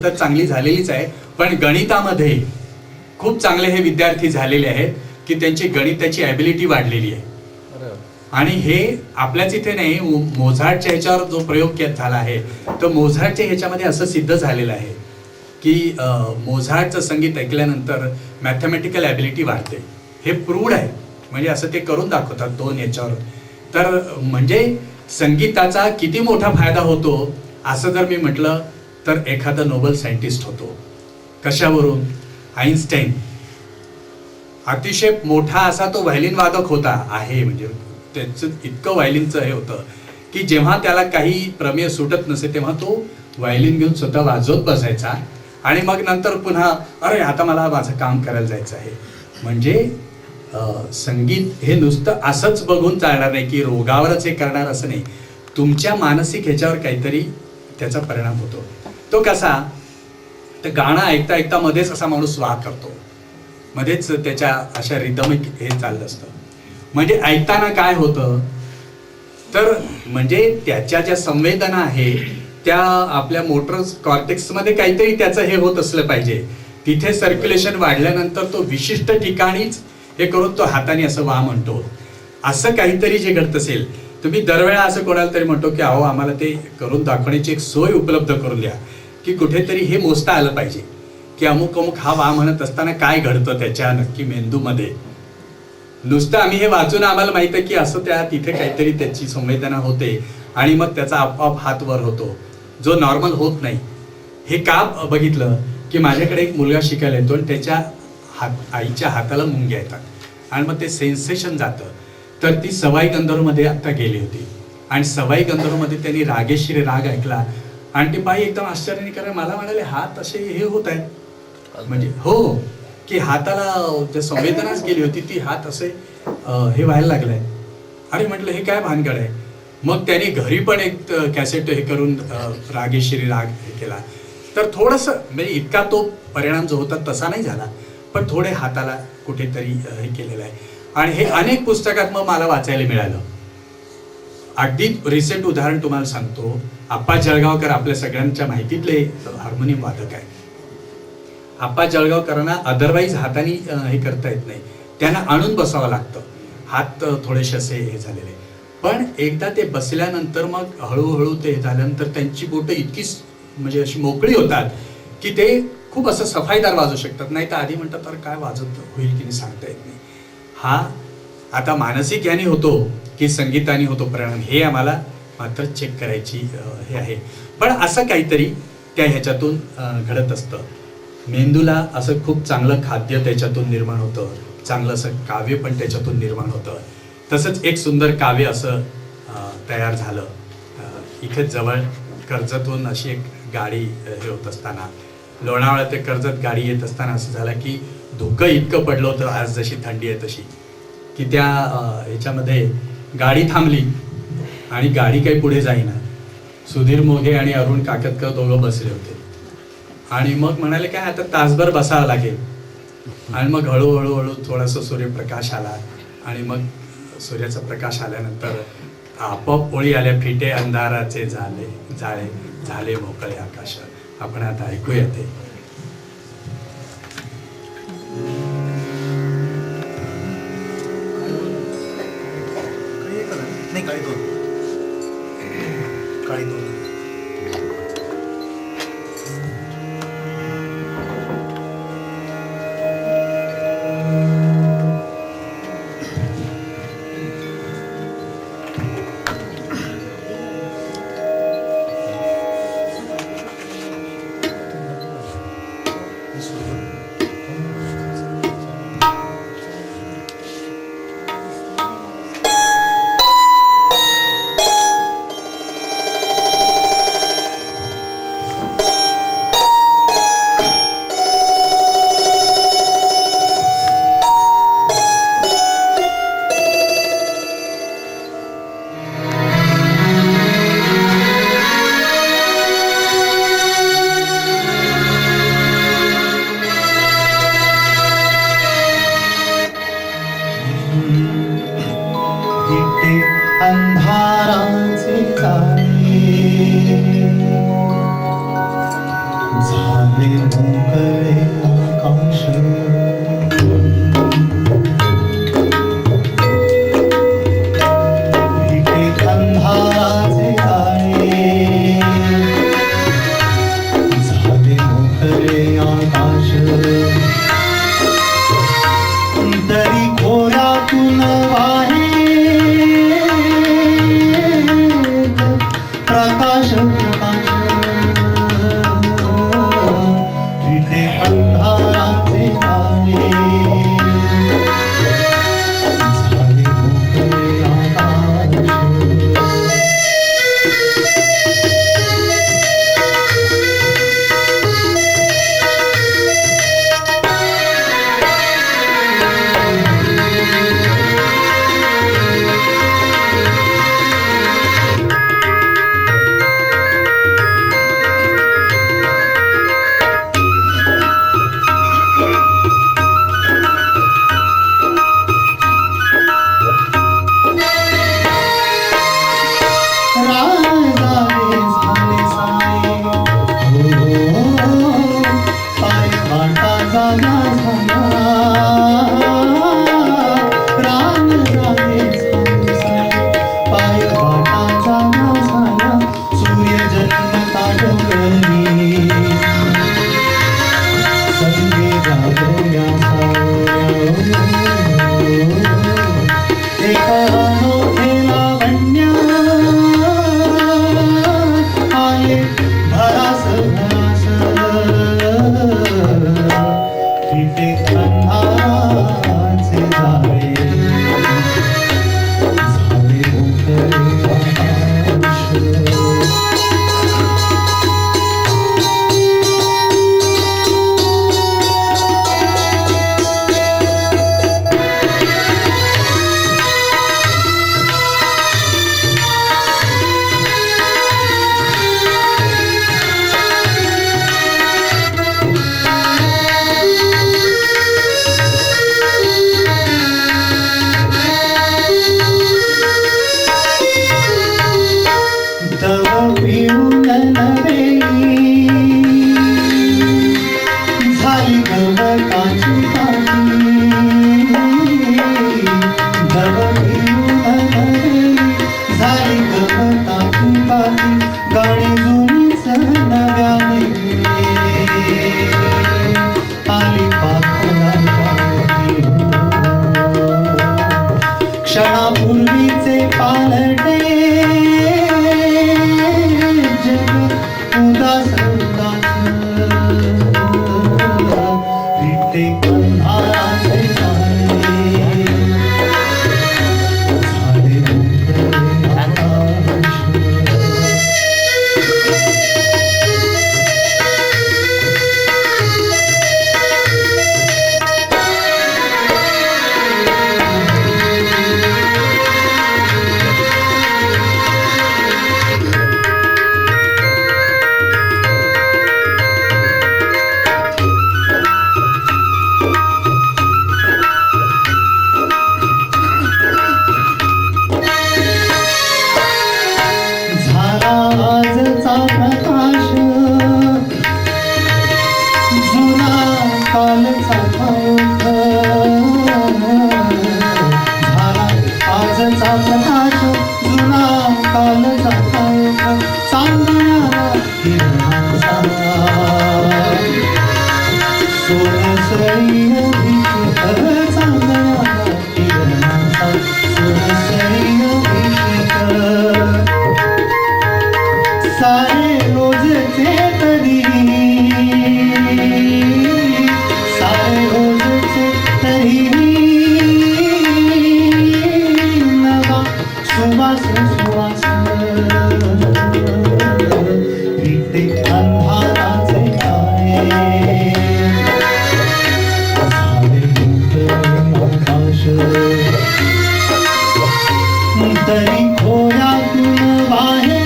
तर चांगली झालेलीच आहे, पण गणितामध्ये खूप चांगले हे विद्यार्थी झालेले आहेत की त्यांची गणिताची ॲबिलिटी वाढलेली आहे. आणि हे आपल्याच इथे नाही, मोझार्टच्या ह्याच्यावर जो प्रयोग झाला आहे तर मोझार्टच्या ह्याच्यामध्ये असं सिद्ध झालेलं आहे की मोझार्टचं संगीत ऐकल्यानंतर मॅथमॅटिकल ॲबिलिटी वाढते. हे प्रूव्ड आहे, म्हणजे असं ते करून दाखवतात दोन याच्यावर. तर म्हणजे संगीताचा किती मोठा फायदा होतो असं जर मी म्हटलं तर एखादा नोबेल सायंटिस्ट होतो. कशावरून? आईन्स्टाईन अतिशय मोठा असा तो व्हायलिन वादक होता आहे, म्हणजे त्याचं इतकं व्हायलिनचं हे होतं की जेव्हा त्याला काही प्रमेय सुटत नसे तेव्हा तो व्हायलिन घेऊन स्वतः वाजवत बसायचा आणि मग नंतर पुन्हा अरे आता मला माझं काम करायला जायचं आहे. म्हणजे संगीत हे नुसतं असंच बघून चालणार नाही की रोगावरच हे करणार असं नाही, तुमच्या मानसिक ह्याच्यावर काहीतरी त्याचा परिणाम होतो. तो कसा? तर गाणं ऐकता ऐकता मध्येच असा माणूस वाह करतो, मध्येच त्याच्या अशा रिदमिक हे चाललं असतं. म्हणजे ऐकताना काय होतं तर म्हणजे त्याच्या ज्या संवेदना आहे त्या आपल्या मोटर कॉर्टेक्समध्ये काहीतरी त्याचं हे होत असलं पाहिजे. तिथे सर्क्युलेशन वाढल्यानंतर तो विशिष्ट ठिकाणीच हे करून तो हाताने असं वा म्हणतो. असं काहीतरी जे घडत असेल, तुम्ही दरवेळा असं कोणाला तरी म्हणतो की अहो आम्हाला ते करून दाखवण्याची एक सोय उपलब्ध करून द्या, की कुठेतरी हे मोजता आलं पाहिजे की अमुक अमुक हा वा म्हणत असताना काय घडतं त्याच्या नक्की मेंदूमध्ये. नुसतं आम्ही हे वाचून आम्हाला माहित आहे की असं त्या तिथे काहीतरी त्याची संवेदना होते आणि मग त्याचा आपोआप हात वर होतो, जो नॉर्मल होत नाही. हे का बघितलं की माझ्याकडे एक मुलगा शिकायला येतो आणि त्याच्या आईच्या हाताला मुंग्या येतात आणि मग ते सेन्सेशन जातं. तर ती सवाई गंधर्वमध्ये आत्ता गेली होती आणि सवाई गंधर्वमध्ये त्यांनी रागेश्री राग ऐकला आणि ती बाई एकदम आश्चर्याने कारण मला म्हणाले हात असे हे होत आहेत, म्हणजे हो की हाताला ज्या संवेदनाच गेली होती ती हात असे हे व्हायला लागलाय. अरे म्हटलं हे काय भानगड आहे. मग त्याने घरी पण एक कॅसेट हे करून रागेश्री राग हे केला. तर थोडंसं म्हणजे इतका तो परिणाम जो होता तसा नाही झाला, पण थोडे हाताला कुठेतरी हे केलेलं आहे. आणि हे अनेक पुस्तकात मग मला वाचायला मिळालं. अगदी रिसेंट उदाहरण तुम्हाला सांगतो. आप्पा जळगावकर आपल्या सगळ्यांच्या माहितीतले हार्मोनियम वादक आहे. आप्पा जळगावकरांना अदरवाईज हाताने हे करता येत नाही, त्यांना आणून बसावं लागतं, हात थोडेसे असे हे झालेले. पण एकदा ते बसल्यानंतर मग हळूहळू ते झाल्यानंतर त्यांची बोटं इतकी म्हणजे अशी मोकळी होतात की ते खूप असं सफाईदार वाजवू शकतात. नाही तर आधी म्हणतात तर काय वाजत होईल की नाही सांगता येत नाही. हा आता मानसिक याने होतो की संगीताने होतो परिणाम, हे आम्हाला मात्र चेक करायची हे आहे. पण असं काहीतरी त्या ह्याच्यातून घडत असतं. मेंदूला असं खूप चांगलं खाद्य त्याच्यातून निर्माण होतं, चांगलं असं काव्य पण त्याच्यातून निर्माण होतं. तसंच एक सुंदर काव्य असं तयार झालं. इथे जवळ कर्जतहून अशी एक गाडी हे होत असताना, लोणावळा ते कर्जत गाडी येत असताना असं झालं की धुकं इतकं पडलं होतं, आज जशी थंडी आहे तशी, की त्या ह्याच्यामध्ये गाडी थांबली आणि गाडी काही पुढे जाईना. सुधीर मोघे आणि अरुण काकतकर दोघं बसले होते आणि मग म्हणाले काय आता तासभर बसावं लागेल. आणि मग हळूहळू थोडासा सूर्यप्रकाश आला आणि मग सूर्याचा प्रकाश आल्यानंतर आपोआप ओळी आल्या, फिटे अंधाराचे झाले जाळे झाले मोकळे आकाश. आपण आता ऐकूया ते. नाही काळी दोन काळी दोन झाले मोकळे आकाश विटे अंधाराचे तारे झाले मोकळे आकाश दरी खोऱ्यातून वाहे प्रकाश प्रकाश विटे अंधाराचे तारे झाले मोकळे आकाश क्षणापूर्वीचे पालटे जग उदास विटे अंधाराचे तारे झाले मोकळे आकाश आजचा प्रकाश जुना कालचा ठाऊक झाला आजचा प्रकाश जुना कालचा ठाऊक चांदण्याला किरणाचा सोनसळी अभिषेक चांदण्याला किरणाचा सोनसळी अभिषेक सारे रोजचे तरी सारे रोजचे तरी नवा सुवास सुवास विटे अंधाराचे तारे झाले मोकळे आकाश दरी खोऱ्यातून वाहे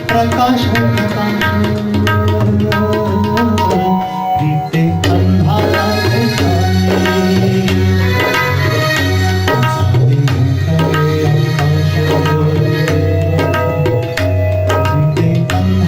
प्रकाश प्रकाश विटे अंधाराचे तारे झाले मोकळे आकाश विटे अंधाराचे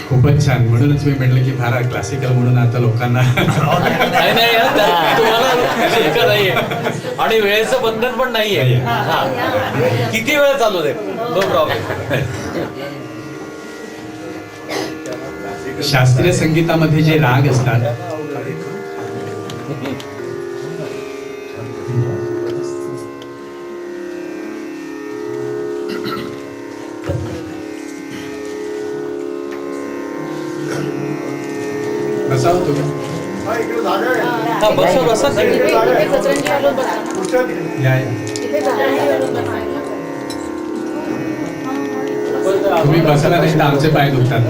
खूपच छान. म्हणूनच मी म्हटलं की फार क्लासिकल म्हणून आता लोकांना नाही नाही हा, तुम्हाला शिल्क नाहीये आणि वेळेचं बंधन पण नाहीये. हा. किती वेळ चालू दे, नो प्रॉब्लेम. शास्त्रीय संगीतामध्ये जे राग असतात बसावं तुम्ही. हा बसा बसा. या या. तुम्ही बसला नाही तर आमचे पाय दुखतात.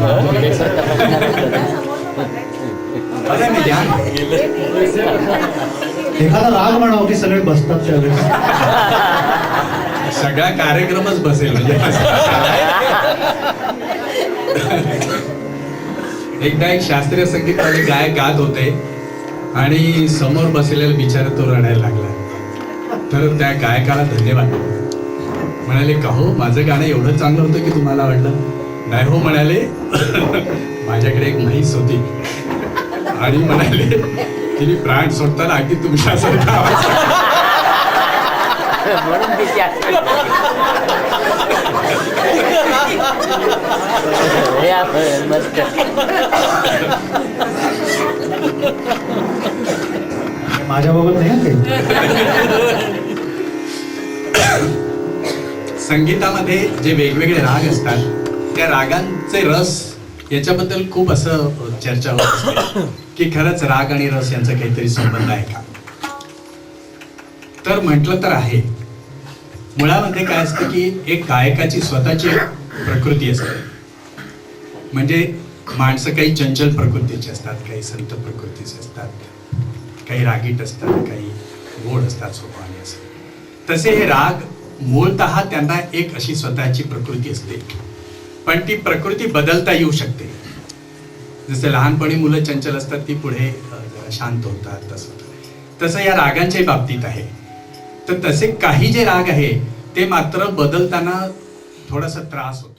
अरे मी ध्यान. एखादा राग म्हणावं की सगळे बसतात त्यावेळेस. सगळा कार्यक्रमच बसेल म्हणजे. एकदा एक शास्त्रीय संगीतवाले गायक गात होते आणि समोर बसलेला बिचारा तो रडायला लागला. तर त्या गायकाला धन्यवाद म्हणाले, का हो माझं गाणं एवढं चांगलं होतं की तुम्हाला वाटलं? नाही हो म्हणाले, माझ्याकडे एक म्हैस होती आणि म्हणाले तिने प्राण सोडताना अगदी तुमच्यासारखा आवाज. माझ्याबाबत नाही हं काही. संगीतामध्ये जे वेगवेगळे राग असतात त्या रागांचे रस याच्याबद्दल खूप असं चर्चा होत असते की खरंच राग आणि रस यांचा काहीतरी संबंध आहे का. तर म्हटलं तर आहे. मुळामध्ये काय असतं की एक गायकाची स्वतःची प्रकृती असते. म्हणजे माणसं काही चंचल प्रकृतीची असतात, काही संत प्रकृतीचे असतात, काही रागीट असतात, काही गोड असतात, सोपानी असतात. तसे हे राग मूळतः त्यांना एक अशी स्वतःची प्रकृती असते, पण ती प्रकृती बदलता येऊ शकते. जसे लहानपणी मुलं चंचल असतात, ती पुढे जरा शांत होतात, तसं या रागांच्या बाबतीत आहे. तर तसे काही जे राग आहे ते मात्र बदलताना थोडासा त्रास होतो.